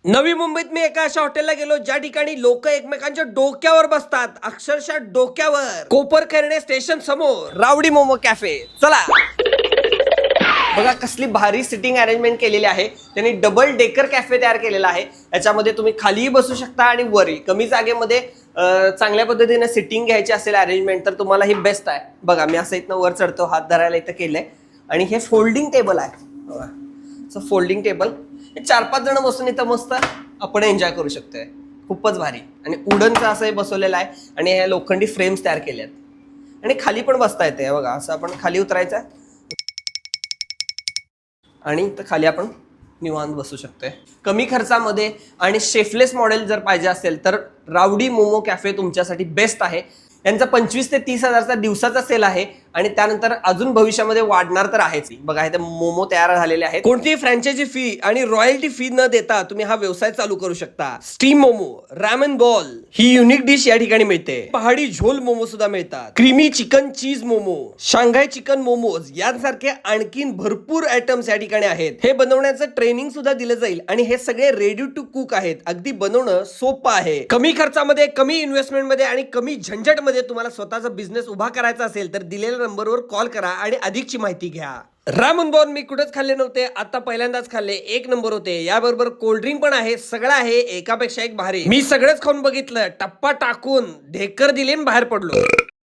नवी मुंबईत मी एका अशा हॉटेलला गेलो ज्या ठिकाणी लोक एकमेकांच्या डोक्यावर बसतात, अक्षरशः डोक्यावर. कोपरखैरणे स्टेशन समोर रावडी मोमो कॅफे. चला बघा कसली भारी सिटिंग अरेंजमेंट केलेली आहे. त्यांनी डबल डेकर कॅफे तयार केलेला आहे. याच्यामध्ये तुम्ही खालीही बसू शकता आणि वरही. कमी जागेमध्ये चांगल्या पद्धतीने सिटिंग घ्यायची असेल अरेंजमेंट तर तुम्हाला ही बेस्ट आहे. बघा मी असं इथनं वर चढतो, हात धरायला इथं केलंय. आणि हे फोल्डिंग टेबल आहे. फोल्डिंग टेबल 4-5 जण बसून इथं मस्त आपण एन्जॉय करू शकतोय. खूपच भारी. आणि उडनचं असं बसवलेलं आहे आणि हे लोखंडी फ्रेम्स तयार केले आहेत. आणि खाली पण बसता येते बघा. असं आपण खाली उतरायचं आणि तर खाली आपण निवांत बसू शकतोय. कमी खर्चामध्ये आणि शेफलेस मॉडेल जर पाहिजे असेल तर रावडी मोमो कॅफे तुमच्यासाठी बेस्ट आहे. यांचा 25 ते 30 हजारचा दिवसाचा सेल आहे आणि त्यानंतर अजून भविष्यामध्ये वाढणार तर आहेच. बघा इथे मोमो तयार झालेले आहेत. कोणतीही फ्रँचायझी फी आणि रॉयल्टी फी न देता तुम्ही हा व्यवसाय चालू करू शकता. स्टीम मोमो, रॅमन बॉल ही युनिक डिश या ठिकाणी मिळते. पहाडी झोल मोमो सुद्धा मिळतात. Creamy chicken cheese momo, Shanghai chicken momos यांसारखे आणखीन भरपूर आयटम्स या ठिकाणी आहेत. हे बनवण्याचं ट्रेनिंग सुद्धा दिलं जाईल आणि हे सगळे रेडी टू कुक आहेत. अगदी बनवणं सोपं आहे. कमी खर्चामध्ये, कमी इन्व्हेस्टमेंट मध्ये आणि कमी झंझट मध्ये तुम्हाला स्वतःचा बिझनेस उभा करायचा असेल तर दिलेल्या नंबरवर कॉल करा आणि अधिकची माहिती घ्या. रामन बॉन मी कुठेच खाल्ले नव्हते, आता पहिल्यांदाच खाल्ले. 1 नंबर होते. याबरोबर कोल्ड्रिंक पण आहे. सगळं आहे एकापेक्षा एक भारी. मी सगळंच खाऊन बघितलं. टप्पा टाकून ढेकर दिले बाहेर पडलो.